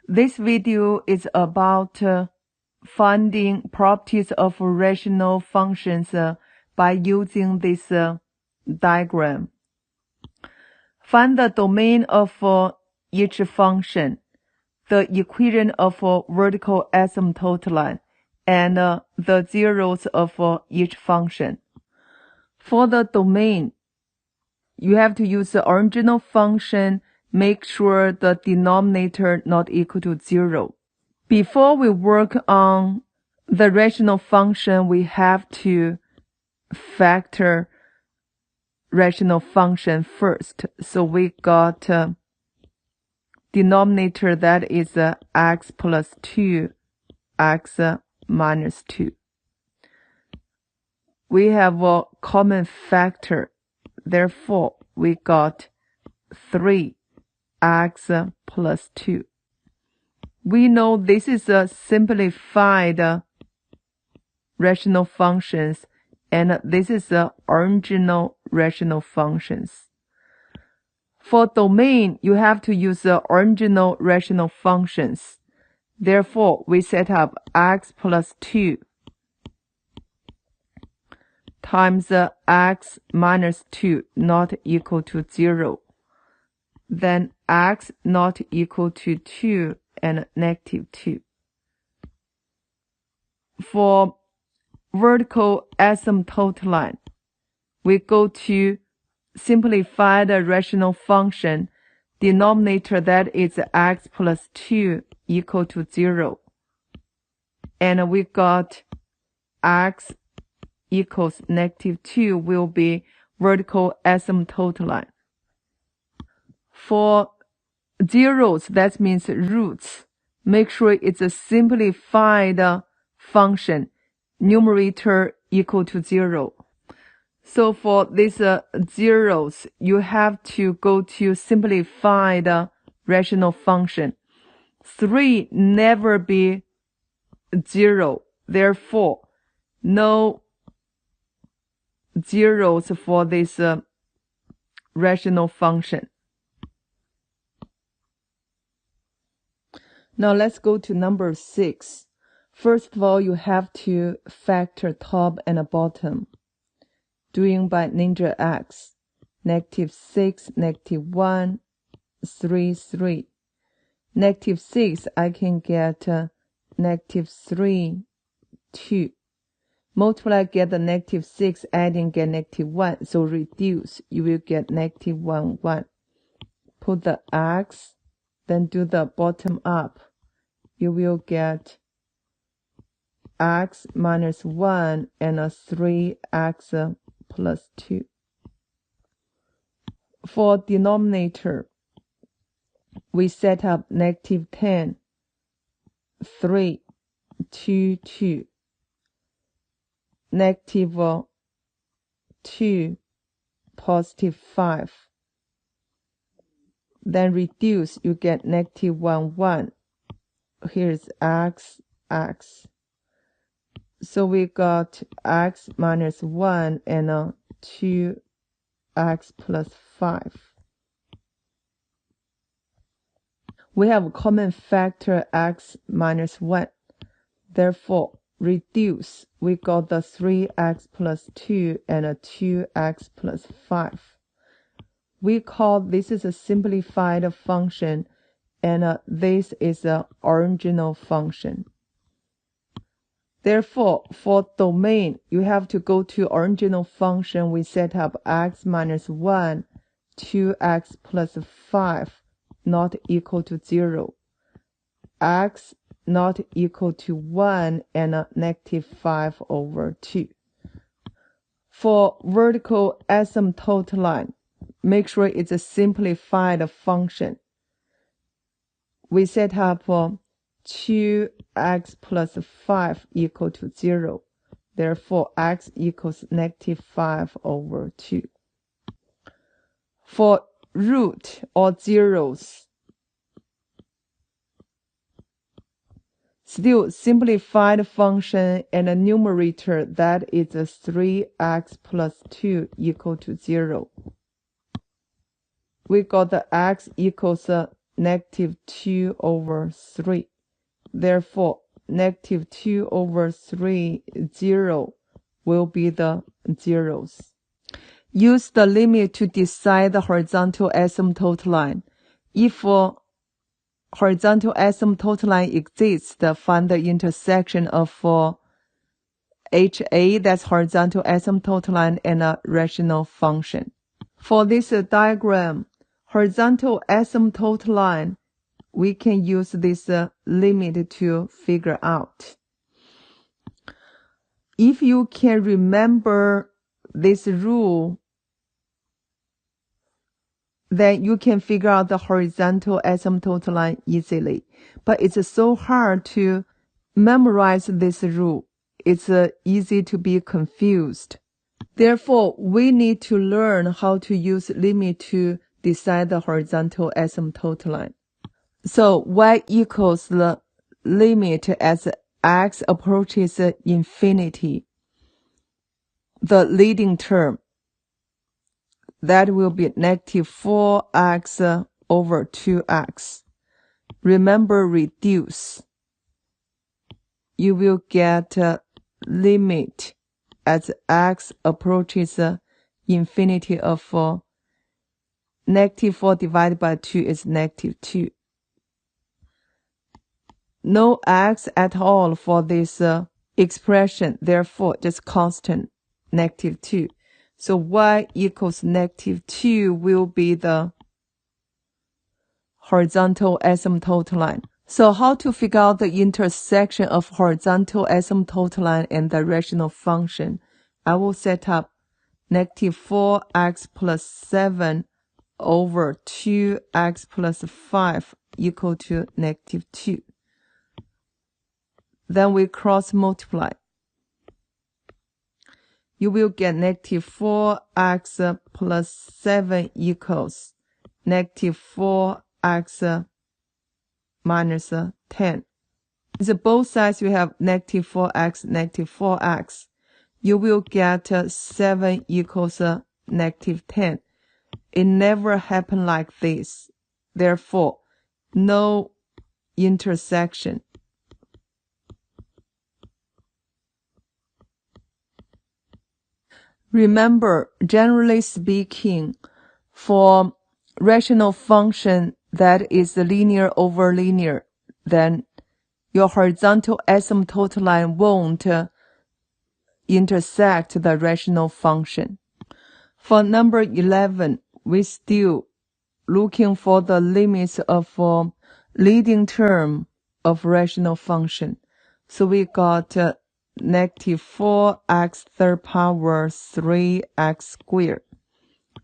This video is about finding properties of rational functions by using this diagram. Find the domain of each function, the equation of vertical asymptote line, and the zeros of each function. For the domain, you have to use the original function. Make sure the denominator not equal to 0. Before we work on the rational function, we have to factor rational function first. So we got denominator that is x plus 2, x minus 2. We have a common factor. Therefore, we got 3x plus 2. We know this is a simplified rational functions, and this is the original rational functions. For domain, you have to use the original rational functions. Therefore, we set up x plus 2 times x minus 2 not equal to 0. Then x not equal to 2 and negative 2. For vertical asymptote line, we go to simplify the rational function, denominator that is x plus 2 equal to 0. And we got x equals negative 2 will be vertical asymptote line. For zeros, that means roots. Make sure it's a simplified function, numerator equal to 0. So for these zeros, you have to go to simplified rational function. 3 never be 0. Therefore, no zeros for this rational function. Now let's go to number 6. First of all, you have to factor top and bottom. Doing by Ninja X. Negative 6, negative 1, 3, 3. Negative 6, I can get negative 3, 2. Multiply, get the negative 6, adding, get negative 1. So reduce, you will get negative 1, 1. Put the x, then do the bottom up. You will get x minus 1 and 3x plus 2. For denominator, we set up negative 10, 3, 2, 2. Negative 2, positive 5. Then reduce, you get negative 1, 1. Here's x, x. So we got x minus 1 and 2x plus 5. We have a common factor x minus 1. Therefore, reduce. We got the 3x plus 2 and 2x plus 5. We call this is a simplified function, and this is the original function. Therefore, for domain, you have to go to original function. We set up x minus 1, 2x plus 5, not equal to 0. X not equal to 1 and negative 5 over 2. For vertical asymptote line, make sure it's a simplified function. We set up 2x plus 5 equal to 0. Therefore, x equals negative 5 over 2. For root or zeros, still simplified function and a numerator that is 3x plus 2 equal to 0. We got the x equals negative 2 over 3. Therefore, negative 2 over 3, 0 will be the zeros. Use the limit to decide the horizontal asymptote line. If a horizontal asymptote line exists, find the intersection of HA, that's horizontal asymptote line, and a rational function. For this diagram, horizontal asymptote line, we can use this limit to figure out. If you can remember this rule, then you can figure out the horizontal asymptote line easily. But it's so hard to memorize this rule. It's easy to be confused. Therefore, we need to learn how to use limit to decide the horizontal asymptote line. So y equals the limit as x approaches infinity. The leading term, that will be negative 4x over 2x. Remember, reduce. You will get limit as x approaches infinity of negative 4 divided by 2 is negative 2. No x at all for this expression, therefore just constant, negative 2. So y equals negative 2 will be the horizontal asymptote line. So how to figure out the intersection of horizontal asymptote line and the rational function? I will set up negative 4x plus 7 over 2x plus 5 equal to negative 2. Then we cross multiply. You will get negative 4x plus 7 equals negative 4x minus 10. So both sides you have negative 4x, negative 4x. You will get 7 equals negative 10. It never happened like this. Therefore, no intersection. Remember, generally speaking, for rational function that is linear over linear, then your horizontal asymptote line won't intersect the rational function. For number 11, we still looking for the limits of leading term of rational function. So we got negative 4x third power 3x squared.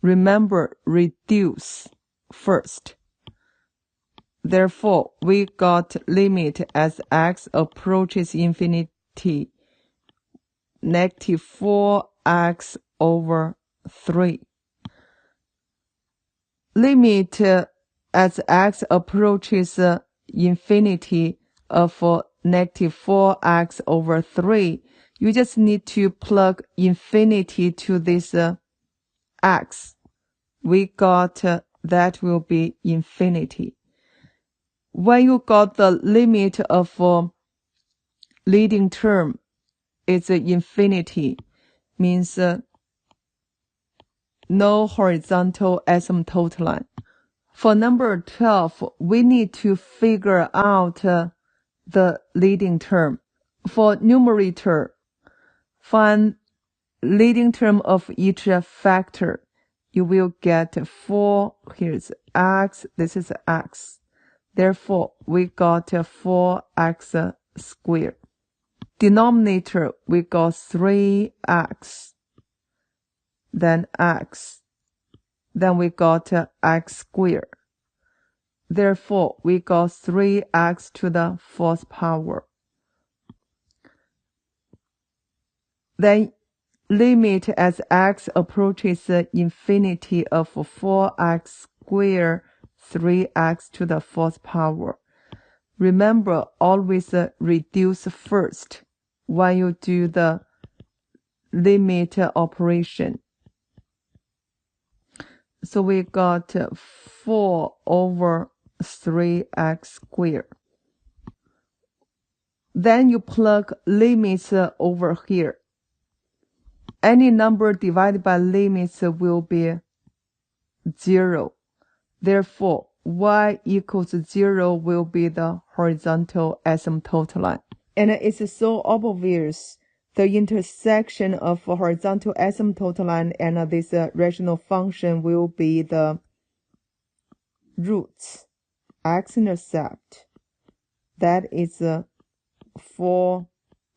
Remember, reduce first. Therefore, we got limit as x approaches infinity, negative 4x over 3. Limit as x approaches infinity of negative 4x over 3, you just need to plug infinity to this x. We got that will be infinity. When you got the limit of leading term, it's infinity, means no horizontal asymptote line. For number 12, we need to figure out the leading term. For numerator, find leading term of each factor. You will get 4, here's x, this is x. Therefore, we got 4x squared. Denominator, we got 3x, then x. Then we got x squared. Therefore, we got 3x to the 4th power. Then limit as x approaches infinity of 4x squared 3x to the 4th power. Remember, always reduce first when you do the limit operation. So we got 4 over 3x squared. Then you plug limits over here. Any number divided by limits will be 0. Therefore, y equals 0 will be the horizontal asymptote line. And it's so obvious. The intersection of horizontal asymptote line and this rational function will be the roots, x-intercept. That is 4,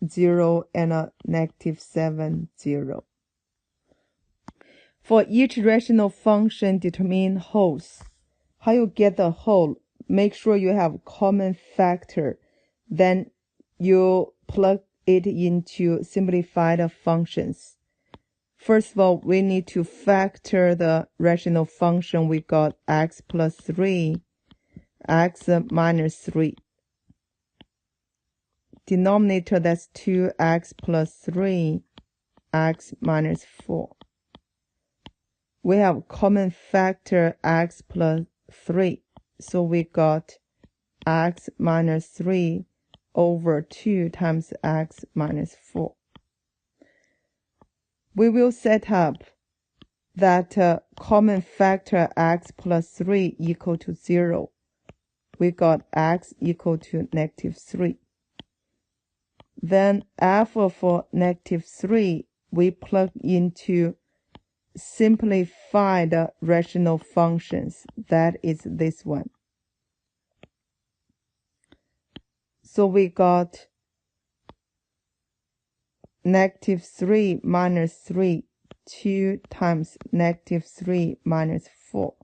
0, and negative 7, 0. For each rational function, determine wholes. How you get the whole? Make sure you have common factor. Then you plug it into simplified functions. First of all, we need to factor the rational function. We got x plus 3, x minus 3. Denominator, that's 2x plus 3, x minus 4. We have common factor x plus 3. So we got x minus 3 over 2 times x minus 4. We will set up that common factor x plus 3 equal to 0. We got x equal to negative 3. Then f for negative 3, we plug into simplified rational functions. That is this one. So we got negative 3 minus 3, 2 times negative 3 minus 4.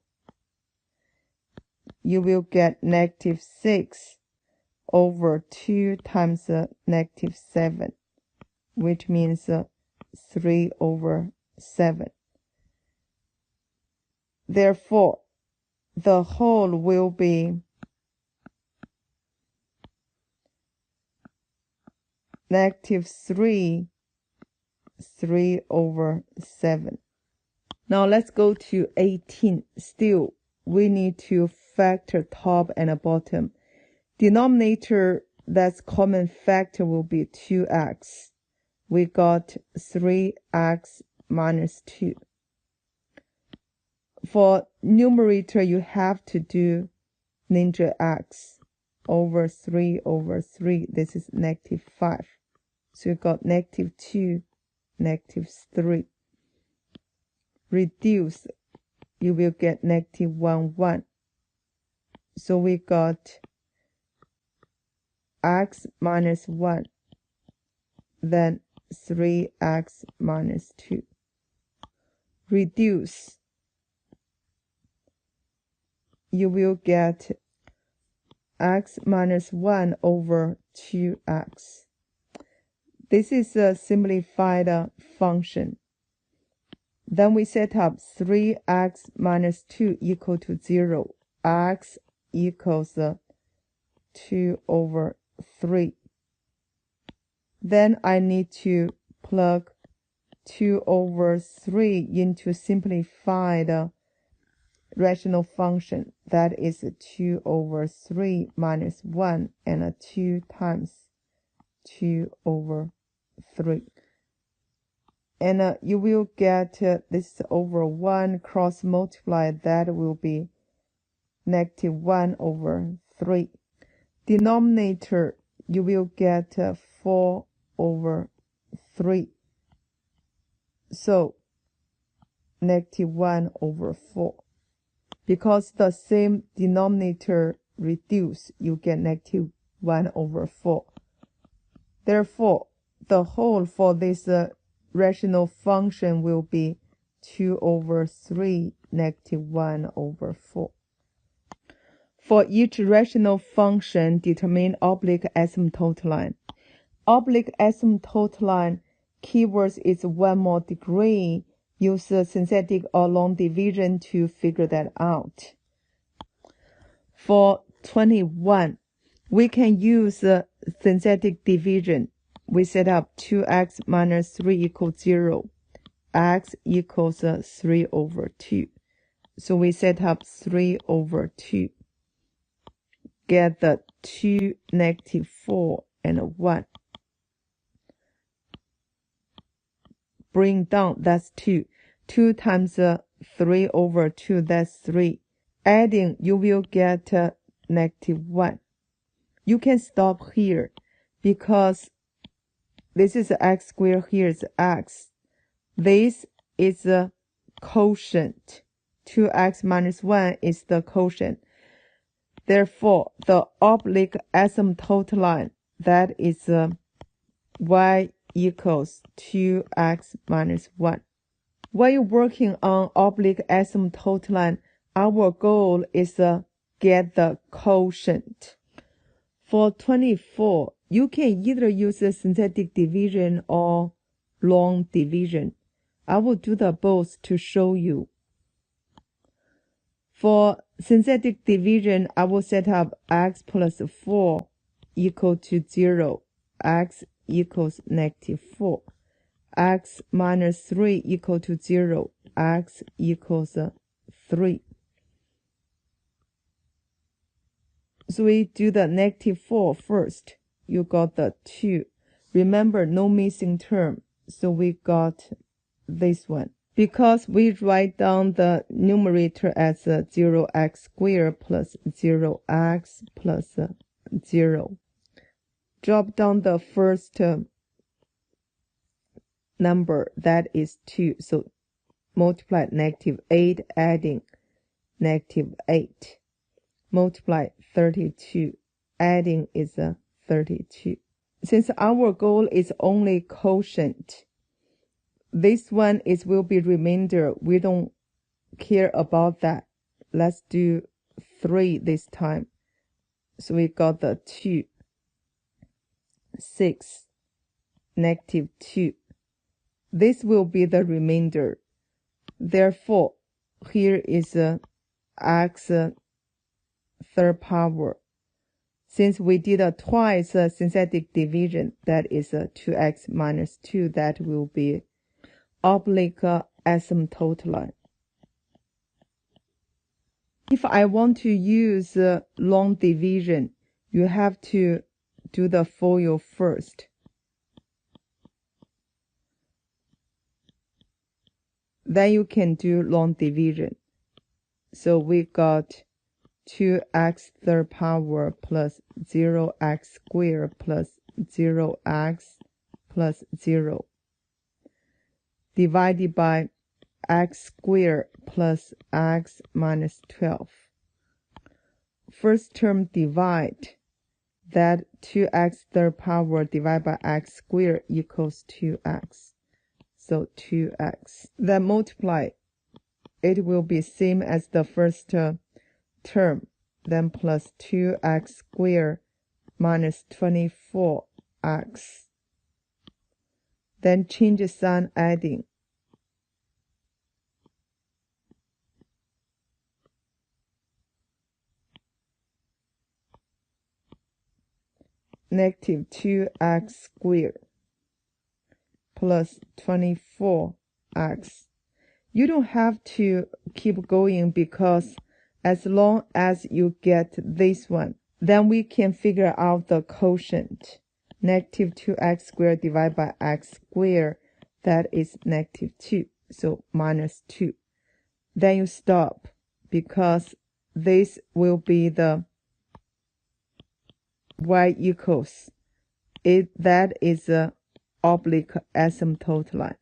You will get negative 6 over 2 times negative 7, which means 3 over 7. Therefore, the whole will be negative 3 over 7. Now let's go to 18. Still, we need to factor top and bottom. Denominator, that's common factor, will be 2x. We got 3x minus 2. For numerator, you have to do ninja x over 3 over 3. This is negative 5. So you got negative 2, negative 3. Reduce, you will get negative 1, 1. So we got x minus 1, then 3x minus 2. Reduce, you will get x minus 1 over 2x. This is a simplified function. Then we set up 3x minus 2 equal to 0. X equals 2 over 3. Then I need to plug 2 over 3 into simplified rational function. That is 2 over 3 minus 1 and 2 times 2 over 3. And you will get this over 1 cross multiply. That will be negative 1 over 3. Denominator, you will get 4 over 3. So negative 1 over 4. Because the same denominator reduce, you get negative 1 over 4. Therefore, the whole for this rational function will be 2 over 3, negative 1 over 4. For each rational function, determine oblique asymptote line. Oblique asymptote line keywords is 1 more degree. Use synthetic or long division to figure that out. For 21, we can use synthetic division. We set up 2x minus 3 equals 0. X equals 3 over 2. So we set up 3 over 2. get the 2, negative 4, and 1. Bring down, that's 2. 2 times 3 over 2, that's 3. Adding, you will get negative 1. You can stop here because this is x squared, here is x. This is a quotient. 2x minus 1 is the quotient. Therefore, the oblique asymptote line, that is y equals 2x minus 1. While working on oblique asymptote line, our goal is get the quotient. For 24, you can either use a synthetic division or long division. I will do the both to show you. For synthetic division, I will set up x plus 4 equal to 0, x equals negative 4, x minus 3 equal to 0, x equals 3. So we do the negative 4 first. You got the 2. Remember, no missing term. So we got this one. Because we write down the numerator as 0x squared plus 0x plus 0. Drop down the first number, that is 2. So multiply negative 8, adding negative 8. Multiply 32, adding is 32. Since our goal is only quotient, this one will be remainder. We don't care about that. Let's do 3 this time. So we got the 2, 6, negative 2. This will be the remainder. Therefore, here is x third power. Since we did twice synthetic division, that is 2x minus 2, that will be oblique asymptote line. If I want to use long division, you have to do the FOIL first. Then you can do long division. So we got 2x third power plus 0x squared plus 0x plus 0 divided by x squared plus x minus 12. First term divide, that 2x third power divided by x squared equals 2x. So 2x. Then multiply. It will be same as the first term. Then plus 2x squared minus 24x. Then change the sign, adding. Negative 2x squared plus 24x. You don't have to keep going because as long as you get this one, then we can figure out the quotient. Negative 2x squared divided by x squared, that is negative 2. So minus 2. Then you stop because this will be the y equals. That is a oblique asymptote line.